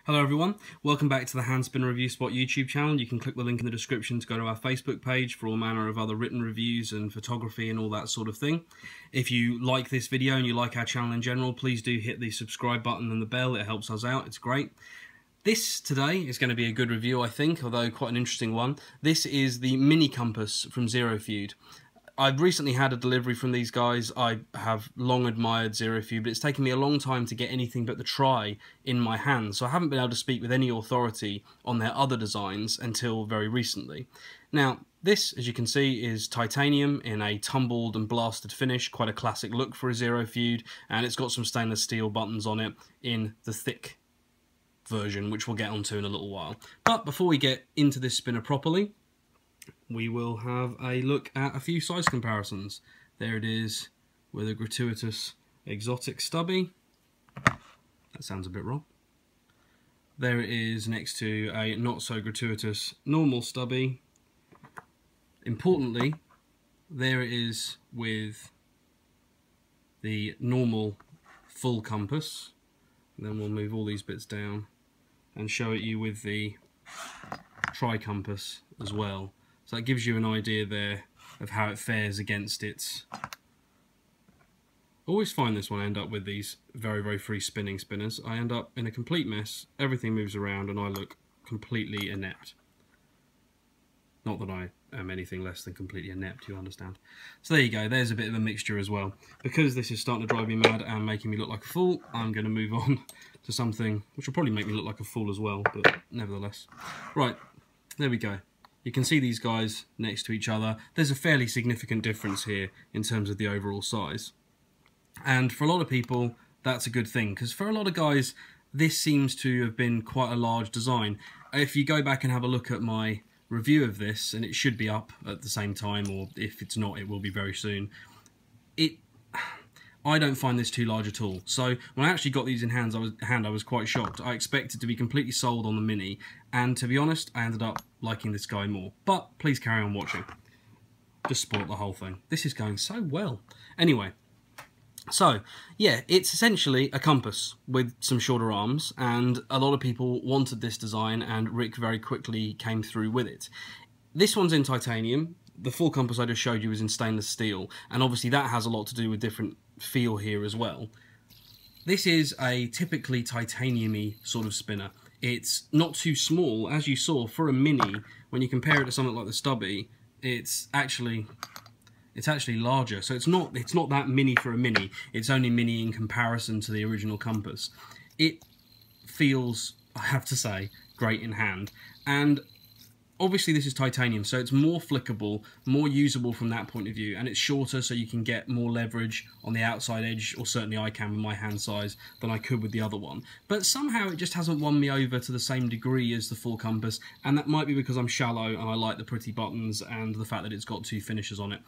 Hello everyone, welcome back to the Handspin Review Spot YouTube channel. You can click the link in the description to go to our Facebook page for all manner of other written reviews and photography and all that sort of thing. If you like this video and you like our channel in general, please do hit the subscribe button and the bell, it helps us out, it's great. This today is going to be a good review, I think, although quite an interesting one. This is the mini compass from ZeroFeud. I've recently had a delivery from these guys. I have long admired ZeroFeud, but it's taken me a long time to get anything but the try in my hands, so I haven't been able to speak with any authority on their other designs until very recently. Now, this, as you can see, is titanium in a tumbled and blasted finish, quite a classic look for a ZeroFeud, and it's got some stainless steel buttons on it in the thick version, which we'll get onto in a little while. But before we get into this spinner properly, we will have a look at a few size comparisons. There it is with a gratuitous exotic stubby. That sounds a bit wrong. There it is next to a not so gratuitous normal stubby. Importantly, there it is with the normal full compass. And then we'll move all these bits down and show it you with the tri-compass as well. So that gives you an idea there of how it fares against its... I always find this when I end up with these very free spinning spinners. I end up in a complete mess, everything moves around and I look completely inept. Not that I am anything less than completely inept, you understand. So there you go, there's a bit of a mixture as well. Because this is starting to drive me mad and making me look like a fool, I'm going to move on to something which will probably make me look like a fool as well, but nevertheless. Right, there we go. You can see these guys next to each other. There's a fairly significant difference here in terms of the overall size. And for a lot of people, that's a good thing, because for a lot of guys, this seems to have been quite a large design. If you go back and have a look at my review of this, and it should be up at the same time, or if it's not, it will be very soon. I don't find this too large at all. So when I actually got these in hand, I was quite shocked. I expected to be completely sold on the Mini, and to be honest, I ended up liking this guy more. But please carry on watching. Just spoiled the whole thing. This is going so well. Anyway, so yeah, it's essentially a compass with some shorter arms, and a lot of people wanted this design, and Rick very quickly came through with it. This one's in titanium. The full compass I just showed you is in stainless steel, and obviously that has a lot to do with different feel here as well. This is a typically titanium-y sort of spinner. It's not too small, as you saw, for a mini. When you compare it to something like the stubby, it's actually larger. So it's not that mini for a mini. It's only mini in comparison to the original compass. It feels, I have to say, great in hand, and obviously this is titanium, so it's more flickable, more usable from that point of view, and it's shorter, so you can get more leverage on the outside edge, or certainly I can with my hand size, than I could with the other one. But somehow it just hasn't won me over to the same degree as the full compass, and that might be because I'm shallow and I like the pretty buttons and the fact that it's got two finishes on it.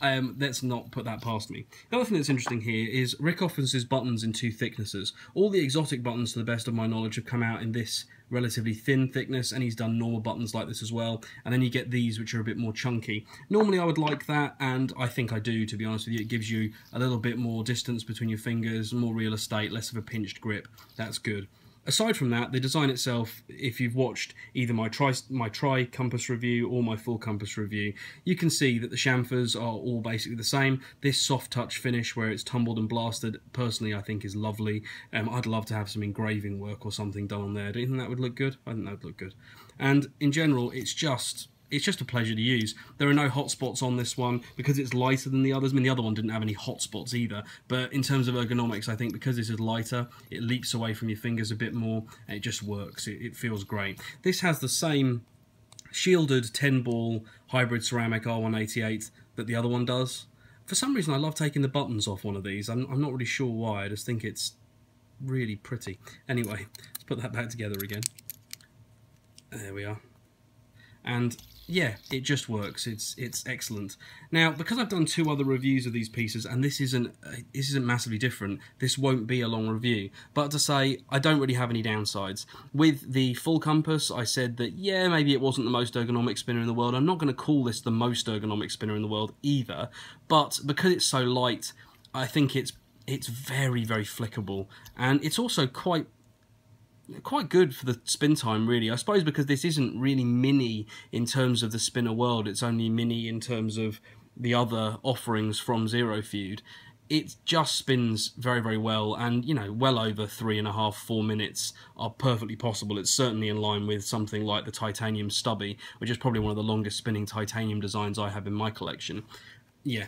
And let's not put that past me. The other thing that's interesting here is Rick offers his buttons in two thicknesses. All the exotic buttons, to the best of my knowledge, have come out in this relatively thin thickness, and he's done normal buttons like this as well, and then you get these which are a bit more chunky. Normally I would like that, and I think I do, to be honest with you. It gives you a little bit more distance between your fingers, more real estate, less of a pinched grip. That's good. Aside from that, the design itself, if you've watched either my tri-compass review or my full compass review, you can see that the chamfers are all basically the same. This soft touch finish where it's tumbled and blasted, personally I think is lovely. I'd love to have some engraving work or something done on there. Do you think that would look good? I think that would look good. And in general, it's just a pleasure to use. There are no hot spots on this one because it's lighter than the others. I mean, the other one didn't have any hot spots either, but in terms of ergonomics, I think because this is lighter, it leaps away from your fingers a bit more, and it just works. It feels great. This has the same shielded 10-ball hybrid ceramic R188 that the other one does. For some reason, I love taking the buttons off one of these. I'm not really sure why. I just think it's really pretty. Anyway, let's put that back together again. There we are. And yeah, it just works. It's excellent. Now, because I've done two other reviews of these pieces, and this isn't massively different, this won't be a long review. But to say, I don't really have any downsides. With the full compass, I said that, yeah, maybe it wasn't the most ergonomic spinner in the world. I'm not going to call this the most ergonomic spinner in the world either. But because it's so light, I think it's very flickable. And it's also quite quite good for the spin time, really. I suppose because this isn't really mini in terms of the spinner world, it's only mini in terms of the other offerings from ZeroFeud. It just spins very, very well, and you know, well over 3.5, 4 minutes are perfectly possible. It's certainly in line with something like the titanium stubby, which is probably one of the longest spinning titanium designs I have in my collection. Yeah,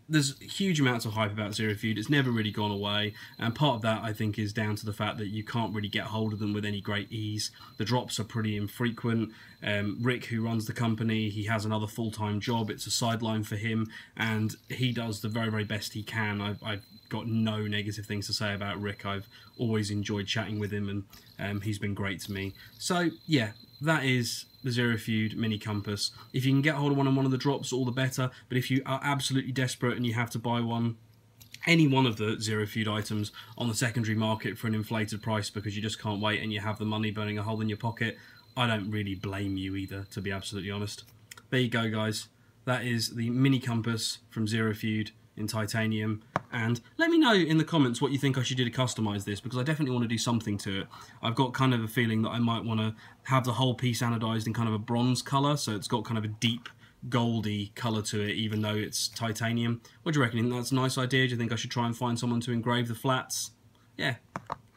there's huge amounts of hype about ZeroFeud. It's never really gone away, and part of that I think is down to the fact that you can't really get hold of them with any great ease. The drops are pretty infrequent. Rick, who runs the company, he has another full-time job. It's a sideline for him, and he does the very, very best he can. I've got no negative things to say about Rick. I've always enjoyed chatting with him, and he's been great to me. So yeah, that is the ZeroFeud Mini Compass. If you can get hold of one on one of the drops, all the better. But if you are absolutely desperate and you have to buy one, any one of the ZeroFeud items on the secondary market for an inflated price because you just can't wait and you have the money burning a hole in your pocket, I don't really blame you either, to be absolutely honest. There you go, guys. That is the Mini Compass from ZeroFeud in titanium, and let me know in the comments what you think I should do to customize this, because I definitely want to do something to it. I've got kind of a feeling that I might want to have the whole piece anodized in kind of a bronze color, so it's got kind of a deep goldy color to it, even though it's titanium. What do you reckon? That's a nice idea? Do you think I should try and find someone to engrave the flats? Yeah,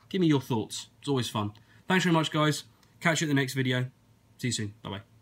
give me your thoughts. It's always fun. Thanks very much, guys. Catch you at the next video. See you soon. Bye-bye.